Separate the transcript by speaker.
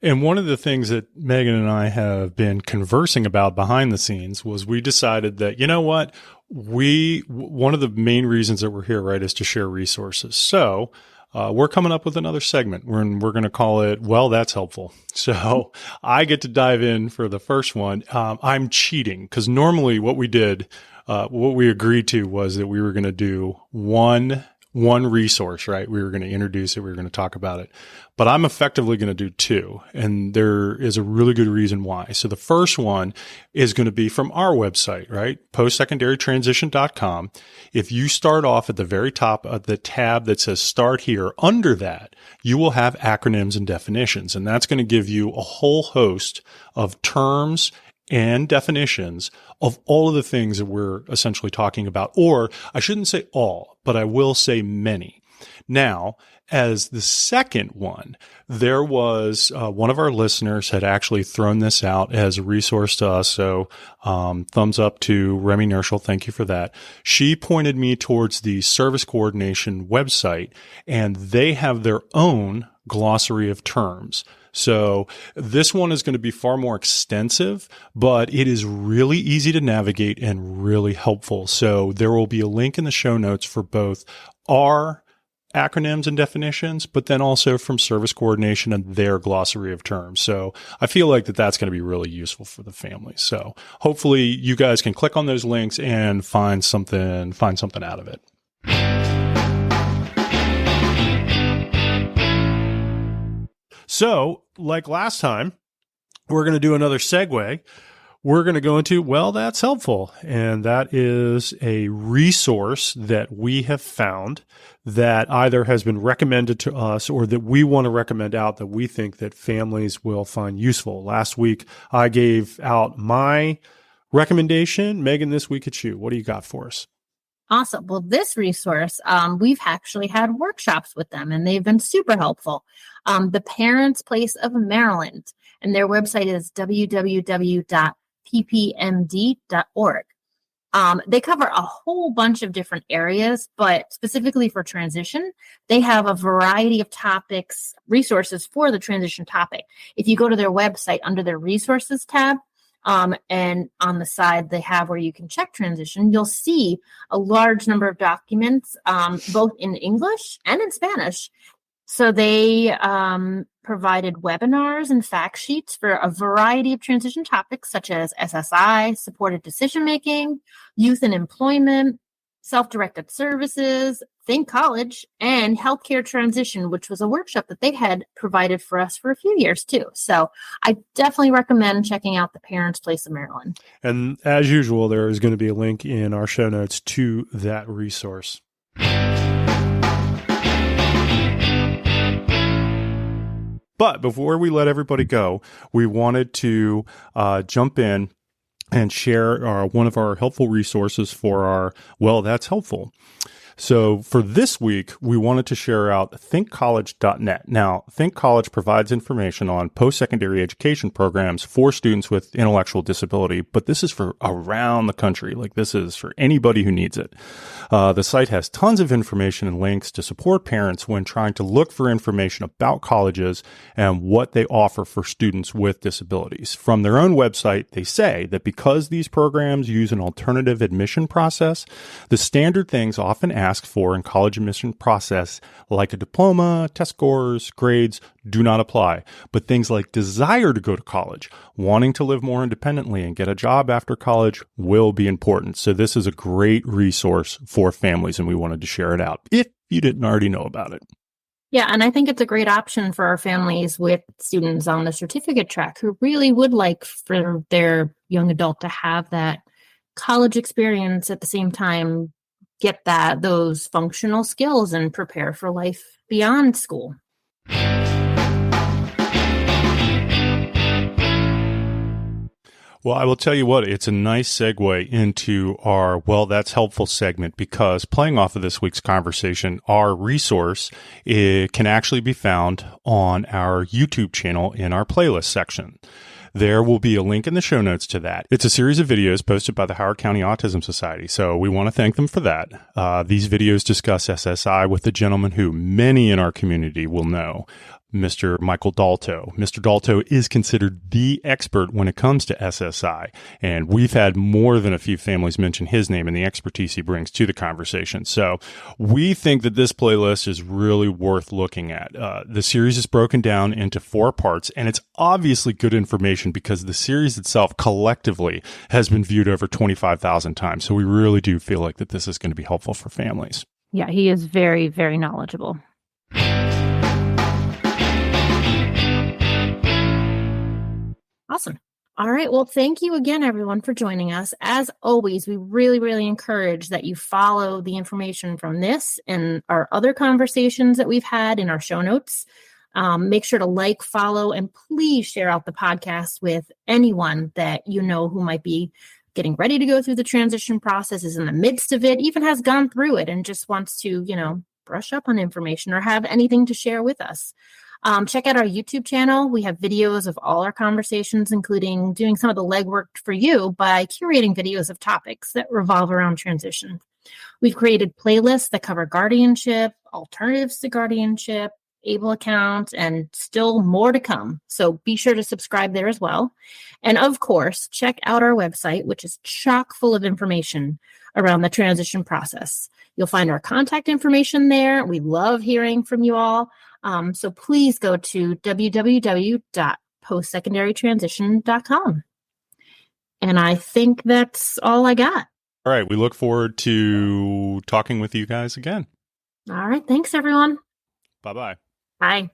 Speaker 1: And one of the things that Megan and I have been conversing about behind the scenes was we decided that, you know what, one of the main reasons that we're here, right, is to share resources. So we're coming up with another segment. We're going to call it, well, that's helpful. So I get to dive in for the first one. I'm cheating because normally what we did, what we agreed to was that we were going to do one resource, right? We were going to introduce it. We were going to talk about it, but I'm effectively going to do two. And there is a really good reason why. So the first one is going to be from our website, right? postsecondarytransition.com. If you start off at the very top of the tab that says start here, under that, you will have acronyms and definitions. And that's going to give you a whole host of terms and definitions of all of the things that we're essentially talking about. Or I shouldn't say all, but I will say many. Now, as the second one, there was one of our listeners had actually thrown this out as a resource to us. So thumbs up to Remy Nerschel. Thank you for that. She pointed me towards the Service Coordination website, and they have their own glossary of terms. So this one is going to be far more extensive, but it is really easy to navigate and really helpful. So there will be a link in the show notes for both our acronyms and definitions, but then also from Service Coordination and their glossary of terms. So I feel like that's going to be really useful for the family. So hopefully you guys can click on those links and find something out of it. So, like last time, we're going to do another segue. We're going to go into, well, that's helpful. And that is a resource that we have found that either has been recommended to us or that we want to recommend out that we think that families will find useful. Last week, I gave out my recommendation. Megan, this week it's you. What do you got for us?
Speaker 2: Awesome. Well, this resource, we've actually had workshops with them, and they've been super helpful. The Parents' Place of Maryland, and their website is www.ppmd.org. They cover a whole bunch of different areas, but specifically for transition, they have a variety of topics, resources for the transition topic. If you go to their website under their resources tab, and on the side they have where you can check transition, you'll see a large number of documents, both in English and in Spanish. So they provided webinars and fact sheets for a variety of transition topics such as SSI, supported decision-making, youth and employment, self-directed services, Think College, and healthcare transition, which was a workshop that they had provided for us for a few years too. So I definitely recommend checking out the Parents' Place of Maryland. And
Speaker 1: as usual, there is going to be a link in our show notes to that resource. But before we let everybody go, we wanted to jump in and share one of our helpful resources for our, well, that's helpful. So for this week, we wanted to share out thinkcollege.net. Now, Think College provides information on post-secondary education programs for students with intellectual disability, but this is for around the country. Like, this is for anybody who needs it. The site has tons of information and links to support parents when trying to look for information about colleges and what they offer for students with disabilities. From their own website, they say that because these programs use an alternative admission process, the standard things often asked for in college admission process, like a diploma, test scores, grades, do not apply. But things like desire to go to college, wanting to live more independently and get a job after college will be important. So this is a great resource for families, and we wanted to share it out if you didn't already know about it.
Speaker 2: Yeah, and I think it's a great option for our families with students on the certificate track who really would like for their young adult to have that college experience at the same time, get those functional skills and prepare for life beyond school.
Speaker 1: Well, I will tell you what, it's a nice segue into our, well, that's helpful segment, because playing off of this week's conversation, our resource can actually be found on our YouTube channel in our playlist section. There will be a link in the show notes to that. It's a series of videos posted by the Howard County Autism Society, so we want to thank them for that. These videos discuss SSI with a gentleman who many in our community will know, Mr. Michael Dalto. Mr. Dalto is considered the expert when it comes to SSI, and we've had more than a few families mention his name and the expertise he brings to the conversation. So we think that this playlist is really worth looking at. The series is broken down into 4 parts, and it's obviously good information because the series itself collectively has been viewed over 25,000 times. So we really do feel like that this is going to be helpful for families.
Speaker 2: Yeah, he is very, very knowledgeable. Awesome. All right. Well, thank you again, everyone, for joining us. As always, we really, really encourage that you follow the information from this and our other conversations that we've had in our show notes. Make sure to like, follow, and please share out the podcast with anyone that you know who might be getting ready to go through the transition process, is in the midst of it, even has gone through it and just wants to, brush up on information or have anything to share with us. Check out our YouTube channel. We have videos of all our conversations, including doing some of the legwork for you by curating videos of topics that revolve around transition. We've created playlists that cover guardianship, alternatives to guardianship, able accounts, and still more to come. So be sure to subscribe there as well. And of course, check out our website, which is chock full of information around the transition process. You'll find our contact information there. We love hearing from you all. So please go to www.postsecondary-transition.com. And I think that's all I got.
Speaker 1: All right. We look forward to talking with you guys again.
Speaker 2: All right. Thanks, everyone.
Speaker 1: Bye-bye.
Speaker 2: Bye.